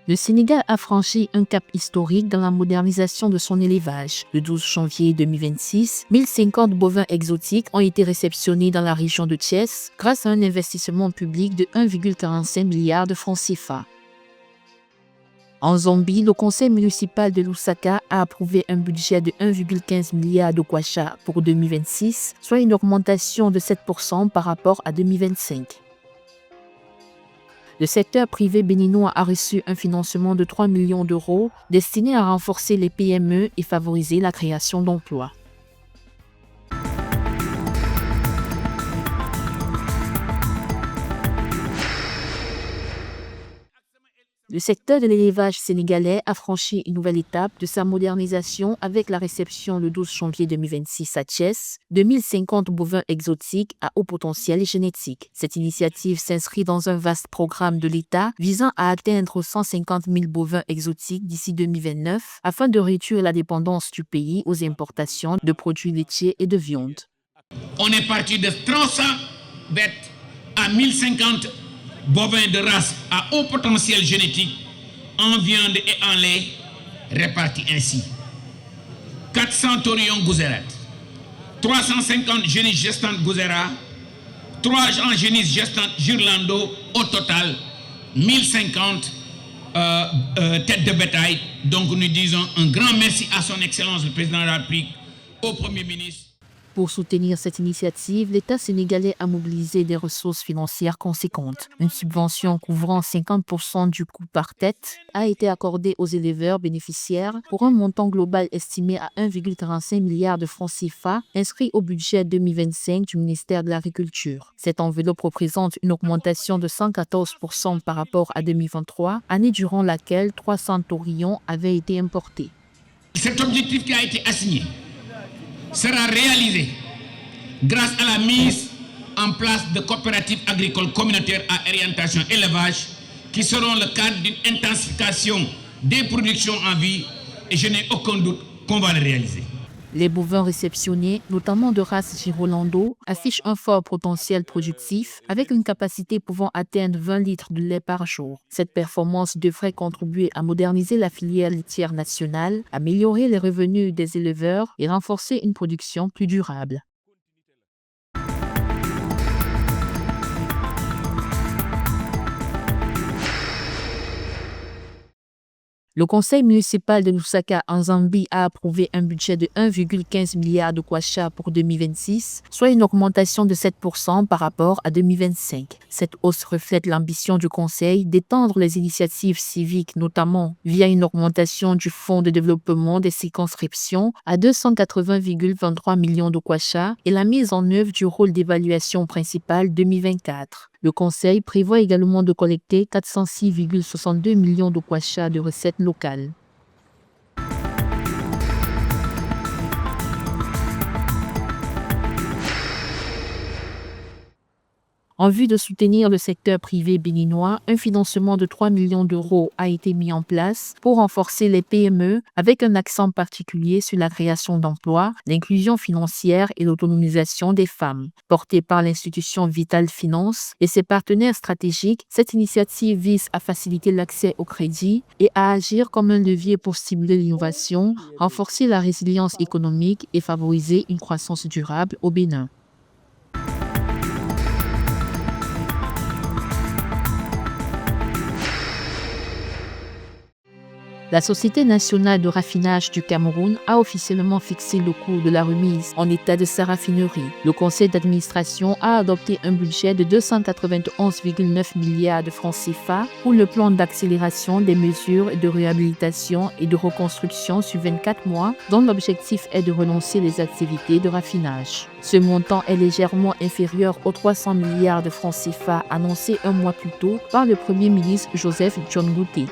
Le Sénégal a franchi un cap historique dans la modernisation de son élevage. Le 12 janvier 2026, 1050 bovins exotiques ont été réceptionnés dans la région de Thiès grâce à un investissement public de 1,45 milliard de francs CFA. En Zambie, le conseil municipal de Lusaka a approuvé un budget de 1,15 milliard de kwacha pour 2026, soit une augmentation de 7% par rapport à 2025. Le secteur privé béninois a reçu un financement de 3 millions d'euros destiné à renforcer les PME et favoriser la création d'emplois. Le secteur de l'élevage sénégalais a franchi une nouvelle étape de sa modernisation avec la réception le 12 janvier 2026 à Thiès de 1050 bovins exotiques à haut potentiel génétique. Cette initiative s'inscrit dans un vaste programme de l'État visant à atteindre 150 000 bovins exotiques d'ici 2029 afin de réduire la dépendance du pays aux importations de produits laitiers et de viande. On est parti de 300 bêtes à 1050 bovins de race à haut potentiel génétique en viande et en lait répartis ainsi. 400 taurillons Gouzerat, 350 génisses gestantes Gouzera, 3 génisses gestantes Girlando, au total 1050 têtes de bétail. Donc nous disons un grand merci à son Excellence le Président de la République, au Premier ministre. Pour soutenir cette initiative, l'État sénégalais a mobilisé des ressources financières conséquentes. Une subvention couvrant 50% du coût par tête a été accordée aux éleveurs bénéficiaires pour un montant global estimé à 1,45 milliard de francs CFA inscrit au budget 2025 du ministère de l'Agriculture. Cette enveloppe représente une augmentation de 114% par rapport à 2023, année durant laquelle 300 taurillons avaient été importés. Cet objectif qui a été assigné sera réalisé grâce à la mise en place de coopératives agricoles communautaires à orientation élevage qui seront le cadre d'une intensification des productions en vie et je n'ai aucun doute qu'on va le réaliser. Les bovins réceptionnés, notamment de race Girolando, affichent un fort potentiel productif avec une capacité pouvant atteindre 20 litres de lait par jour. Cette performance devrait contribuer à moderniser la filière laitière nationale, améliorer les revenus des éleveurs et renforcer une production plus durable. Le conseil municipal de Lusaka en Zambie a approuvé un budget de 1,15 milliard de kwacha pour 2026, soit une augmentation de 7% par rapport à 2025. Cette hausse reflète l'ambition du conseil d'étendre les initiatives civiques, notamment via une augmentation du fonds de développement des circonscriptions à 280,23 millions de kwacha et la mise en œuvre du rôle d'évaluation principal 2024. Le Conseil prévoit également de collecter 406,62 millions de kwacha de recettes locales. En vue de soutenir le secteur privé béninois, un financement de 3 millions d'euros a été mis en place pour renforcer les PME avec un accent particulier sur la création d'emplois, l'inclusion financière et l'autonomisation des femmes. Portée par l'institution Vital Finance et ses partenaires stratégiques, cette initiative vise à faciliter l'accès au crédit et à agir comme un levier pour stimuler l'innovation, renforcer la résilience économique et favoriser une croissance durable au Bénin. La Société nationale de raffinage du Cameroun a officiellement fixé le cours de la remise en état de sa raffinerie. Le conseil d'administration a adopté un budget de 291,9 milliards de francs CFA pour le plan d'accélération des mesures de réhabilitation et de reconstruction sur 24 mois, dont l'objectif est de relancer les activités de raffinage. Ce montant est légèrement inférieur aux 300 milliards de francs CFA annoncés un mois plus tôt par le Premier ministre Joseph John Gouté.